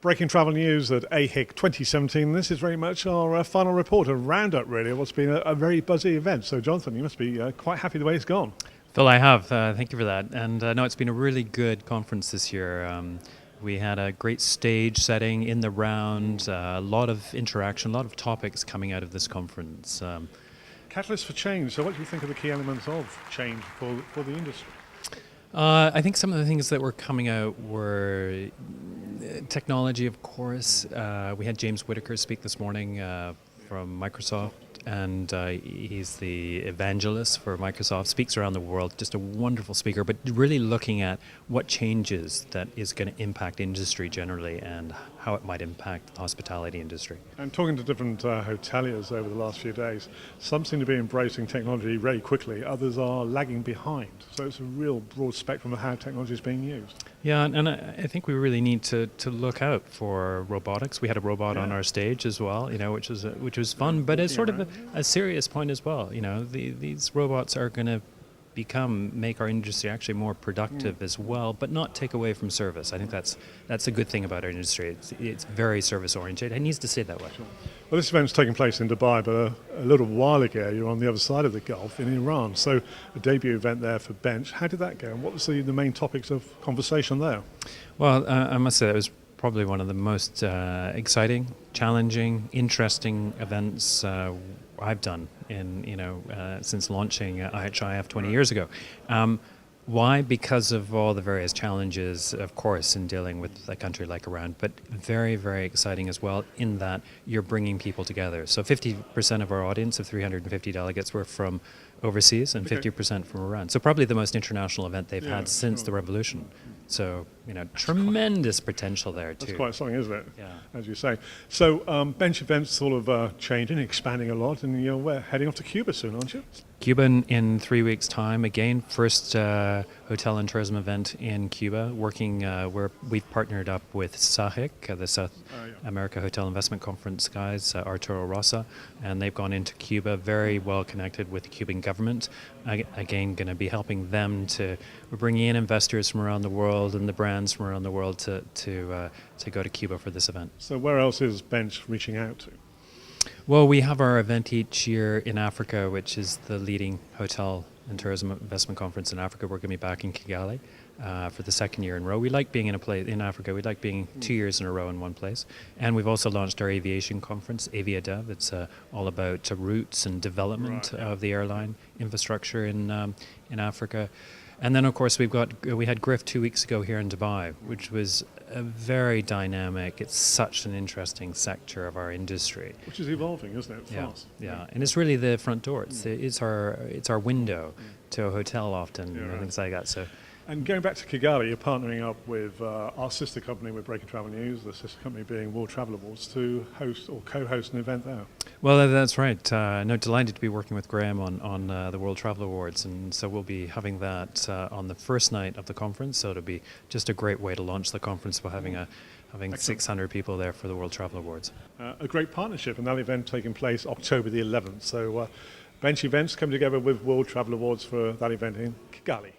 Breaking travel news at AHIC 2017. This is very much our final report, a roundup really of what's been a very buzzy event. So Jonathan, you must be quite happy the way it's gone. Phil, I have. Thank you for that. And no, it's been a really good conference this year. We had a great stage setting in the round, a lot of interaction, a lot of topics coming out of this conference. Catalyst for change. So what do you think are the key elements of change for the industry? I think some of the things that were coming out were technology, of course. We had James Whitaker speak this morning from Microsoft, and he's the evangelist for Microsoft, speaks around the world, just a wonderful speaker, but really looking at what changes that is going to impact industry generally and how it might impact the hospitality industry. And talking to different hoteliers over the last few days, some seem to be embracing technology very quickly, others are lagging behind. So it's a real broad spectrum of how technology is being used. Yeah, and I think we really need to look out for robotics. We had a robot on our stage as well, which was fun, but it's sort of a serious point as well. These robots are going to make our industry actually more productive as well, but not take away from service. I think that's a good thing about our industry. It's very service oriented. It needs to stay that way. Sure. Well, this event's taking place in Dubai, but a little while ago you're on the other side of the Gulf in Iran. So a debut event there for Bench. How did that go? And what was the main topics of conversation there? Well, I must say it was probably one of the most exciting, challenging, interesting events I've done since launching IHIF 20 years ago. Why? Because of all the various challenges, of course, in dealing with a country like Iran, but very, very exciting as well in that you're bringing people together. So 50% of our audience of 350 delegates were from overseas and 50% from Iran. So probably the most international event they've had since the revolution. So, tremendous potential there too. That's quite something, isn't it? Yeah. As you say. So Bench events sort of changing, expanding a lot, and we're heading off to Cuba soon, aren't you? Cuba in 3 weeks' time. Again, first hotel and tourism event in Cuba. Working where we've partnered up with SAHIC, the South America Hotel Investment Conference guys, Arturo Rosa, and they've gone into Cuba, very well connected with the Cuban government. Again, going to be helping them we're bringing in investors from around the world and the brands from around the world to go to Cuba for this event. So where else is Bench reaching out to? Well, we have our event each year in Africa, which is the leading hotel and tourism investment conference in Africa. We're going to be back in Kigali for the second year in a row. We like being in Africa. We like being 2 years in a row in one place. And we've also launched our aviation conference, AviaDev. It's all about routes and development of the airline infrastructure in Africa. And then, of course, we had Griff 2 weeks ago here in Dubai, which was a very dynamic. It's such an interesting sector of our industry, which is evolving, isn't it? Fast. Yeah, and it's really the front door. It's our window to a hotel often, things like that. So. And going back to Kigali, you're partnering up with our sister company with Breaking Travel News, the sister company being World Travel Awards, to host or co-host an event there. Well, that's right. Delighted to be working with Graham on the World Travel Awards, and so we'll be having that on the first night of the conference. So it'll be just a great way to launch the conference by having 600 people there for the World Travel Awards. A great partnership, and that event taking place October the 11th. So Bench Events come together with World Travel Awards for that event in Kigali.